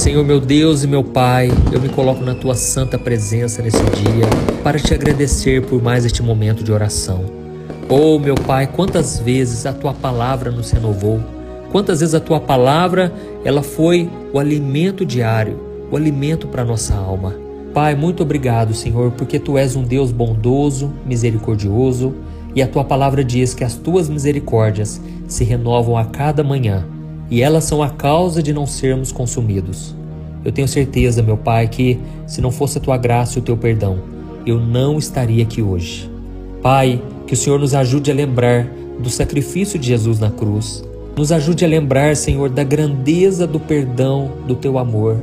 Senhor, meu Deus e meu Pai, eu me coloco na Tua santa presença nesse dia para Te agradecer por mais este momento de oração. Oh, meu Pai, quantas vezes a Tua palavra nos renovou, quantas vezes a Tua palavra ela foi o alimento diário, o alimento para a nossa alma. Pai, muito obrigado, Senhor, porque Tu és um Deus bondoso, misericordioso, e a Tua palavra diz que as Tuas misericórdias se renovam a cada manhã, e elas são a causa de não sermos consumidos. Eu tenho certeza, meu Pai, que se não fosse a Tua graça e o Teu perdão, eu não estaria aqui hoje. Pai, que o Senhor nos ajude a lembrar do sacrifício de Jesus na cruz. Nos ajude a lembrar, Senhor, da grandeza do perdão, do Teu amor.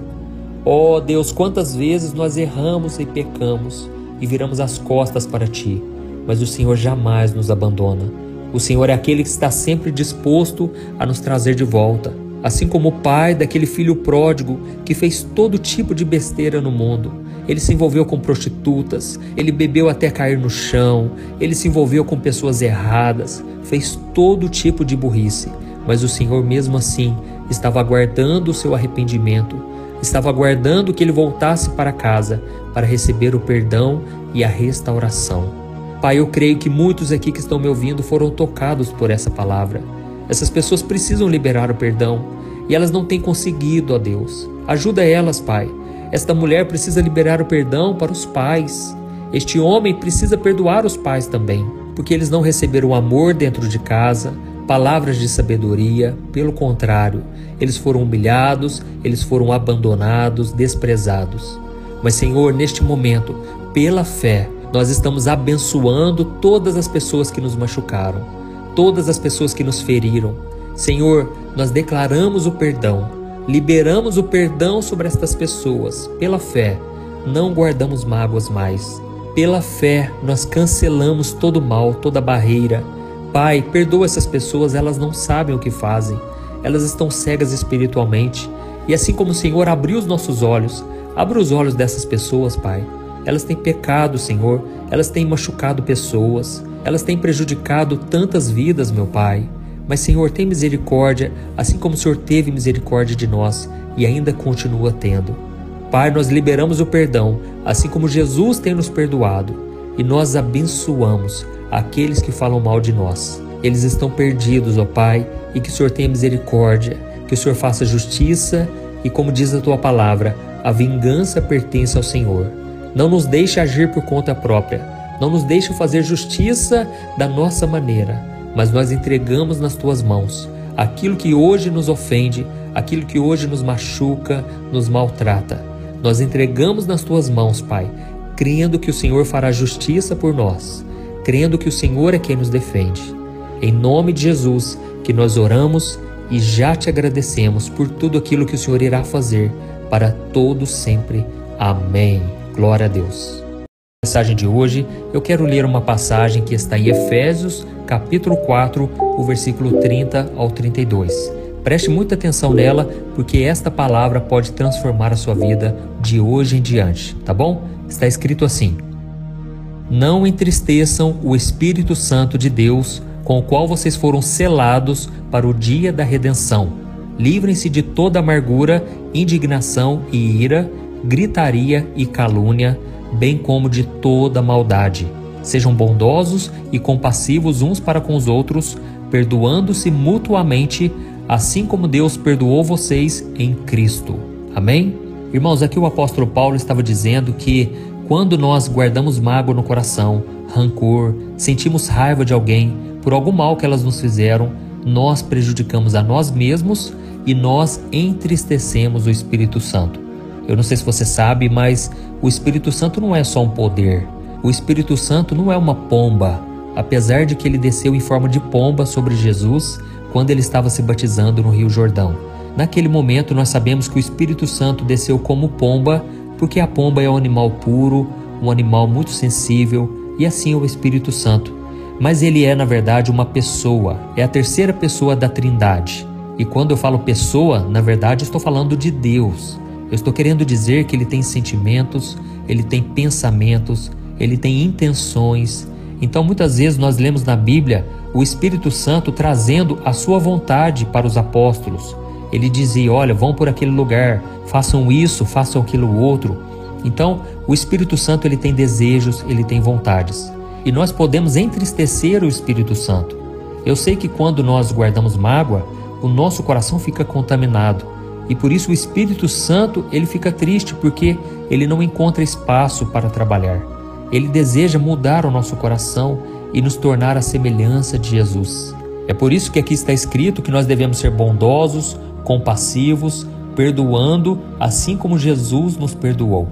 Oh Deus, quantas vezes nós erramos e pecamos e viramos as costas para Ti, mas o Senhor jamais nos abandona. O Senhor é aquele que está sempre disposto a nos trazer de volta. Assim como o pai daquele filho pródigo que fez todo tipo de besteira no mundo. Ele se envolveu com prostitutas, ele bebeu até cair no chão, ele se envolveu com pessoas erradas, fez todo tipo de burrice. Mas o Senhor mesmo assim estava aguardando o seu arrependimento, estava aguardando que ele voltasse para casa para receber o perdão e a restauração. Pai, eu creio que muitos aqui que estão me ouvindo foram tocados por essa palavra. Essas pessoas precisam liberar o perdão e elas não têm conseguido, ó Deus. Ajuda elas, Pai. Esta mulher precisa liberar o perdão para os pais. Este homem precisa perdoar os pais também, porque eles não receberam amor dentro de casa, palavras de sabedoria. Pelo contrário, eles foram humilhados, eles foram abandonados, desprezados. Mas, Senhor, neste momento, pela fé, nós estamos abençoando todas as pessoas que nos machucaram, todas as pessoas que nos feriram. Senhor, nós declaramos o perdão, liberamos o perdão sobre estas pessoas. Pela fé, não guardamos mágoas mais. Pela fé, nós cancelamos todo mal, toda barreira. Pai, perdoa essas pessoas, elas não sabem o que fazem. Elas estão cegas espiritualmente. E assim como o Senhor abriu os nossos olhos, abra os olhos dessas pessoas, Pai. Elas têm pecado, Senhor, elas têm machucado pessoas, elas têm prejudicado tantas vidas, meu Pai. Mas, Senhor, tem misericórdia, assim como o Senhor teve misericórdia de nós e ainda continua tendo. Pai, nós liberamos o perdão, assim como Jesus tem nos perdoado, e nós abençoamos aqueles que falam mal de nós. Eles estão perdidos, ó Pai, e que o Senhor tenha misericórdia, que o Senhor faça justiça e, como diz a Tua palavra, a vingança pertence ao Senhor. Não nos deixe agir por conta própria, não nos deixe fazer justiça da nossa maneira, mas nós entregamos nas Tuas mãos aquilo que hoje nos ofende, aquilo que hoje nos machuca, nos maltrata. Nós entregamos nas Tuas mãos, Pai, crendo que o Senhor fará justiça por nós, crendo que o Senhor é quem nos defende. Em nome de Jesus que nós oramos e já Te agradecemos por tudo aquilo que o Senhor irá fazer para todos sempre. Amém. Glória a Deus. Na mensagem de hoje, eu quero ler uma passagem que está em Efésios, capítulo 4, o versículo 30 ao 32. Preste muita atenção nela, porque esta palavra pode transformar a sua vida de hoje em diante, tá bom? Está escrito assim: Não entristeçam o Espírito Santo de Deus, com o qual vocês foram selados para o dia da redenção. Livrem-se de toda amargura, indignação e ira, gritaria e calúnia, bem como de toda maldade. Sejam bondosos e compassivos uns para com os outros, perdoando-se mutuamente, assim como Deus perdoou vocês em Cristo. Amém? Irmãos, aqui o apóstolo Paulo estava dizendo que quando nós guardamos mágoa no coração, rancor, sentimos raiva de alguém por algum mal que elas nos fizeram, nós prejudicamos a nós mesmos e nós entristecemos o Espírito Santo. Eu não sei se você sabe, mas o Espírito Santo não é só um poder. O Espírito Santo não é uma pomba, apesar de que ele desceu em forma de pomba sobre Jesus quando ele estava se batizando no Rio Jordão. Naquele momento nós sabemos que o Espírito Santo desceu como pomba, porque a pomba é um animal puro, um animal muito sensível, e assim é o Espírito Santo. Mas ele é, na verdade, uma pessoa, é a terceira pessoa da Trindade. E quando eu falo pessoa, na verdade estou falando de Deus. Eu estou querendo dizer que ele tem sentimentos, ele tem pensamentos, ele tem intenções. Então muitas vezes nós lemos na Bíblia o Espírito Santo trazendo a sua vontade para os apóstolos. Ele dizia: olha, vão por aquele lugar, façam isso, façam aquilo outro. Então, o Espírito Santo, ele tem desejos, ele tem vontades. E nós podemos entristecer o Espírito Santo. Eu sei que quando nós guardamos mágoa, o nosso coração fica contaminado. E por isso o Espírito Santo, ele fica triste, porque ele não encontra espaço para trabalhar. Ele deseja mudar o nosso coração e nos tornar a semelhança de Jesus. É por isso que aqui está escrito que nós devemos ser bondosos, compassivos, perdoando, assim como Jesus nos perdoou.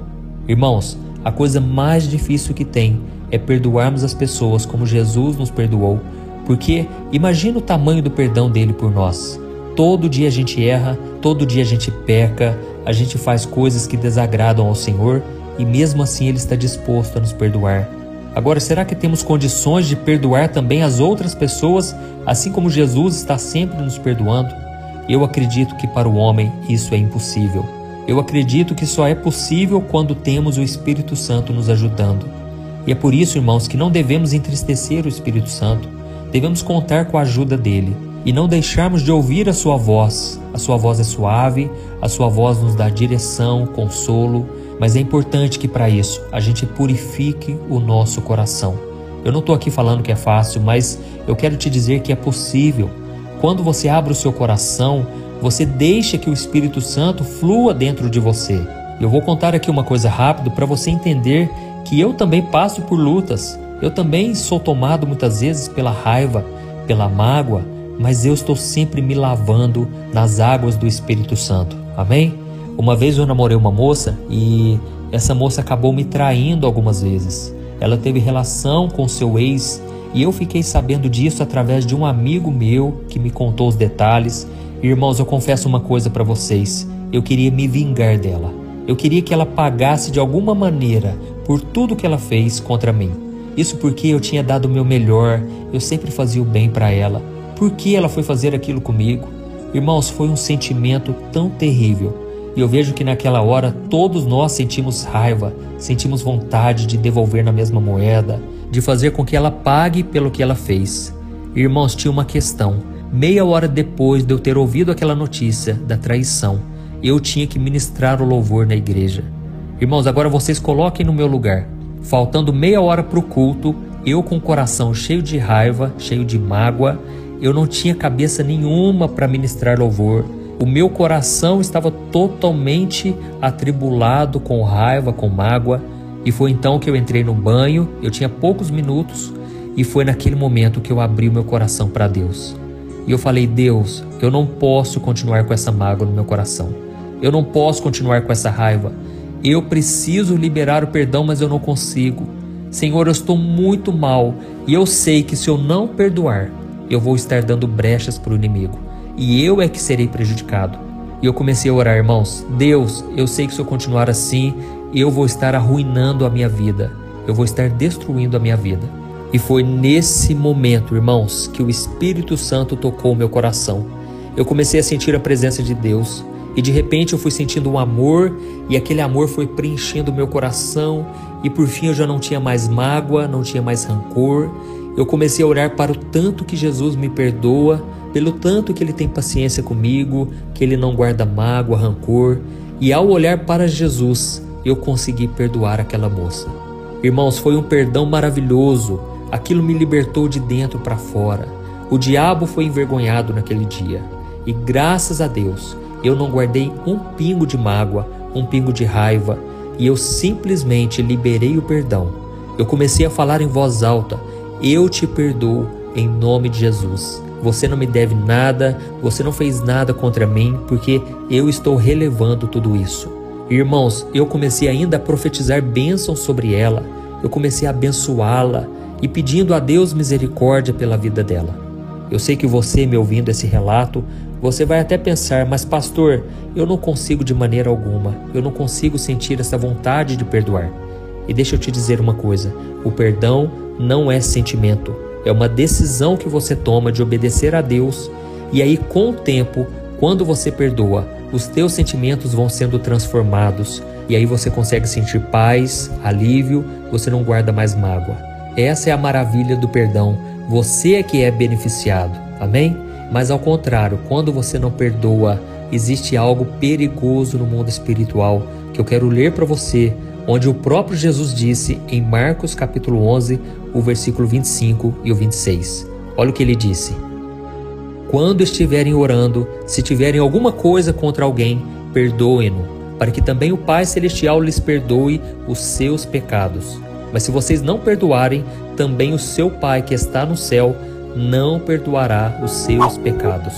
Irmãos, a coisa mais difícil que tem é perdoarmos as pessoas como Jesus nos perdoou, porque imagina o tamanho do perdão dele por nós. Todo dia a gente erra, todo dia a gente peca, a gente faz coisas que desagradam ao Senhor e mesmo assim Ele está disposto a nos perdoar. Agora, será que temos condições de perdoar também as outras pessoas, assim como Jesus está sempre nos perdoando? Eu acredito que para o homem isso é impossível. Eu acredito que só é possível quando temos o Espírito Santo nos ajudando. E é por isso, irmãos, que não devemos entristecer o Espírito Santo. Devemos contar com a ajuda dele e não deixarmos de ouvir a sua voz. A sua voz é suave, a sua voz nos dá direção, consolo, mas é importante que para isso a gente purifique o nosso coração. Eu não estou aqui falando que é fácil, mas eu quero te dizer que é possível. Quando você abre o seu coração, você deixa que o Espírito Santo flua dentro de você. Eu vou contar aqui uma coisa rápido para você entender que eu também passo por lutas. Eu também sou tomado muitas vezes pela raiva, pela mágoa, mas eu estou sempre me lavando nas águas do Espírito Santo. Amém? Uma vez eu namorei uma moça e essa moça acabou me traindo algumas vezes. Ela teve relação com seu ex e eu fiquei sabendo disso através de um amigo meu que me contou os detalhes. Irmãos, eu confesso uma coisa para vocês. Eu queria me vingar dela. Eu queria que ela pagasse de alguma maneira por tudo que ela fez contra mim. Isso porque eu tinha dado o meu melhor, eu sempre fazia o bem para ela. Por que ela foi fazer aquilo comigo? Irmãos, foi um sentimento tão terrível. E eu vejo que naquela hora todos nós sentimos raiva, sentimos vontade de devolver na mesma moeda, de fazer com que ela pague pelo que ela fez. Irmãos, tinha uma questão. Meia hora depois de eu ter ouvido aquela notícia da traição, eu tinha que ministrar o louvor na igreja. Irmãos, agora vocês coloquem no meu lugar. Faltando meia hora para o culto, eu com o coração cheio de raiva, cheio de mágoa, eu não tinha cabeça nenhuma para ministrar louvor. O meu coração estava totalmente atribulado com raiva, com mágoa. E foi então que eu entrei no banho, eu tinha poucos minutos, e foi naquele momento que eu abri o meu coração para Deus. E eu falei: Deus, eu não posso continuar com essa mágoa no meu coração. Eu não posso continuar com essa raiva. Eu preciso liberar o perdão, mas eu não consigo. Senhor, eu estou muito mal e eu sei que se eu não perdoar, eu vou estar dando brechas para o inimigo. E eu é que serei prejudicado. E eu comecei a orar: irmãos, Deus, eu sei que se eu continuar assim, eu vou estar arruinando a minha vida. Eu vou estar destruindo a minha vida. E foi nesse momento, irmãos, que o Espírito Santo tocou o meu coração. Eu comecei a sentir a presença de Deus. E de repente eu fui sentindo um amor, e aquele amor foi preenchendo o meu coração, e por fim eu já não tinha mais mágoa, não tinha mais rancor. Eu comecei a orar para o tanto que Jesus me perdoa, pelo tanto que Ele tem paciência comigo, que Ele não guarda mágoa, rancor. E ao olhar para Jesus, eu consegui perdoar aquela moça. Irmãos, foi um perdão maravilhoso. Aquilo me libertou de dentro para fora. O diabo foi envergonhado naquele dia. E graças a Deus, eu não guardei um pingo de mágoa, um pingo de raiva, e eu simplesmente liberei o perdão. Eu comecei a falar em voz alta: eu te perdoo em nome de Jesus. Você não me deve nada, você não fez nada contra mim, porque eu estou relevando tudo isso. Irmãos, eu comecei ainda a profetizar bênçãos sobre ela. Eu comecei a abençoá-la e pedindo a Deus misericórdia pela vida dela. Eu sei que você, me ouvindo esse relato, você vai até pensar: mas pastor, eu não consigo de maneira alguma, eu não consigo sentir essa vontade de perdoar. E deixa eu te dizer uma coisa: o perdão não é sentimento, é uma decisão que você toma de obedecer a Deus. E aí, com o tempo, quando você perdoa, os teus sentimentos vão sendo transformados, e aí você consegue sentir paz, alívio, você não guarda mais mágoa. Essa é a maravilha do perdão. Você é que é beneficiado, amém? Mas ao contrário, quando você não perdoa existe algo perigoso no mundo espiritual que eu quero ler para você, onde o próprio Jesus disse em Marcos capítulo 11, o versículo 25 e o 26. Olha o que ele disse: quando estiverem orando, se tiverem alguma coisa contra alguém, perdoem-no, para que também o Pai Celestial lhes perdoe os seus pecados. Mas se vocês não perdoarem, também o seu Pai que está no céu não perdoará os seus pecados.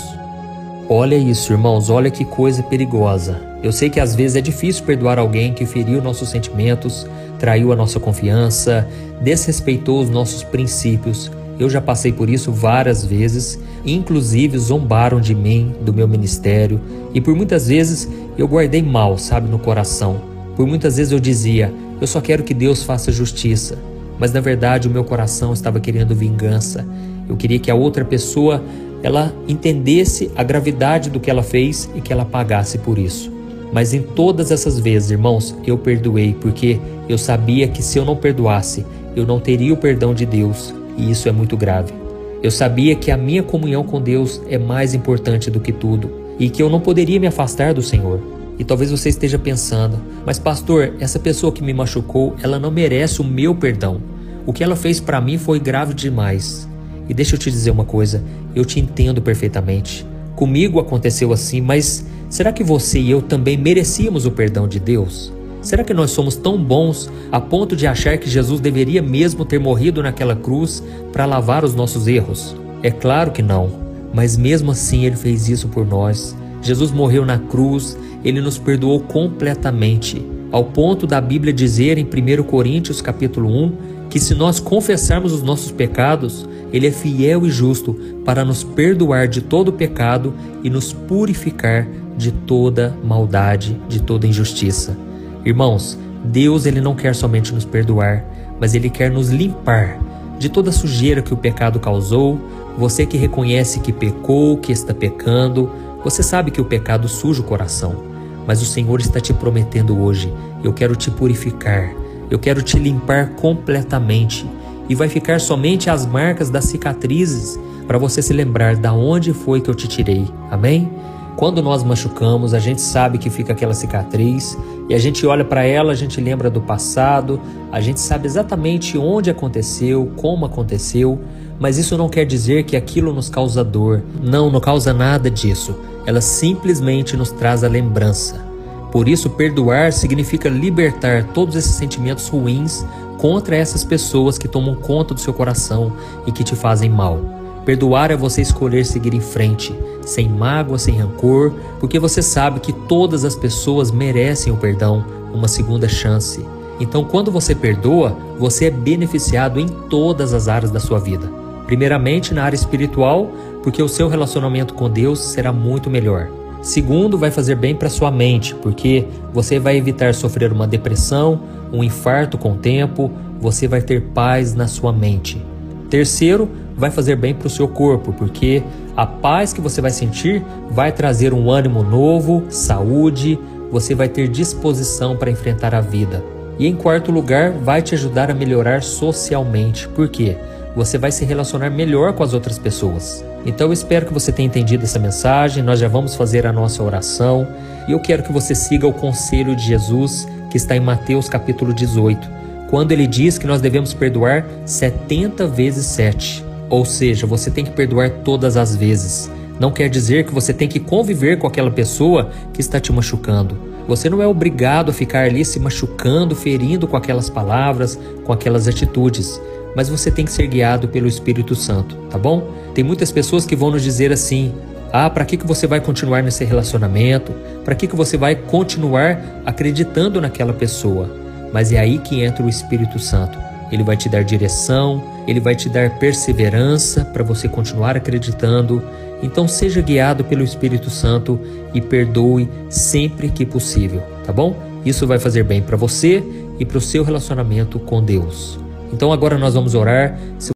Olha isso, irmãos, olha que coisa perigosa. Eu sei que às vezes é difícil perdoar alguém que feriu nossos sentimentos, traiu a nossa confiança, desrespeitou os nossos princípios. Eu já passei por isso várias vezes, inclusive zombaram de mim, do meu ministério, e por muitas vezes eu guardei mal, sabe, no coração. Por muitas vezes eu dizia: eu só quero que Deus faça justiça, mas na verdade o meu coração estava querendo vingança. Eu queria que a outra pessoa, ela entendesse a gravidade do que ela fez e que ela pagasse por isso. Mas em todas essas vezes, irmãos, eu perdoei, porque eu sabia que se eu não perdoasse, eu não teria o perdão de Deus, e isso é muito grave. Eu sabia que a minha comunhão com Deus é mais importante do que tudo, e que eu não poderia me afastar do Senhor. E talvez você esteja pensando: mas pastor, essa pessoa que me machucou, ela não merece o meu perdão. O que ela fez para mim foi grave demais. E deixa eu te dizer uma coisa, eu te entendo perfeitamente. Comigo aconteceu assim, mas será que você e eu também merecíamos o perdão de Deus? Será que nós somos tão bons a ponto de achar que Jesus deveria mesmo ter morrido naquela cruz para lavar os nossos erros? É claro que não, mas mesmo assim Ele fez isso por nós. Jesus morreu na cruz, Ele nos perdoou completamente, ao ponto da Bíblia dizer em 1 Coríntios capítulo 1, que se nós confessarmos os nossos pecados, Ele é fiel e justo para nos perdoar de todo pecado e nos purificar de toda maldade, de toda injustiça. Irmãos, Deus Ele não quer somente nos perdoar, mas Ele quer nos limpar de toda a sujeira que o pecado causou. Você que reconhece que pecou, que está pecando, você sabe que o pecado suja o coração, mas o Senhor está te prometendo hoje: eu quero te purificar, eu quero te limpar completamente, e vai ficar somente as marcas das cicatrizes para você se lembrar da onde foi que eu te tirei. Amém? Quando nós machucamos, a gente sabe que fica aquela cicatriz e a gente olha para ela, a gente lembra do passado, a gente sabe exatamente onde aconteceu, como aconteceu, mas isso não quer dizer que aquilo nos causa dor. Não, não causa nada disso. Ela simplesmente nos traz a lembrança. Por isso, perdoar significa libertar todos esses sentimentos ruins contra essas pessoas que tomam conta do seu coração e que te fazem mal. Perdoar é você escolher seguir em frente, sem mágoa, sem rancor, porque você sabe que todas as pessoas merecem o perdão, uma segunda chance. Então, quando você perdoa, você é beneficiado em todas as áreas da sua vida. Primeiramente, na área espiritual, porque o seu relacionamento com Deus será muito melhor. Segundo, vai fazer bem para sua mente, porque você vai evitar sofrer uma depressão, um infarto com o tempo, você vai ter paz na sua mente. Terceiro, vai fazer bem para o seu corpo, porque a paz que você vai sentir vai trazer um ânimo novo, saúde, você vai ter disposição para enfrentar a vida. E em quarto lugar, vai te ajudar a melhorar socialmente, porque você vai se relacionar melhor com as outras pessoas. Então eu espero que você tenha entendido essa mensagem. Nós já vamos fazer a nossa oração e eu quero que você siga o conselho de Jesus que está em Mateus capítulo 18, quando ele diz que nós devemos perdoar 70 vezes 7. Ou seja, você tem que perdoar todas as vezes. Não quer dizer que você tem que conviver com aquela pessoa que está te machucando. Você não é obrigado a ficar ali se machucando, ferindo com aquelas palavras, com aquelas atitudes. Mas você tem que ser guiado pelo Espírito Santo, tá bom? Tem muitas pessoas que vão nos dizer assim: para que você vai continuar nesse relacionamento? Para que você vai continuar acreditando naquela pessoa? Mas é aí que entra o Espírito Santo. Ele vai te dar direção, ele vai te dar perseverança para você continuar acreditando. Então seja guiado pelo Espírito Santo e perdoe sempre que possível, tá bom? Isso vai fazer bem para você e para o seu relacionamento com Deus. Então agora nós vamos orar.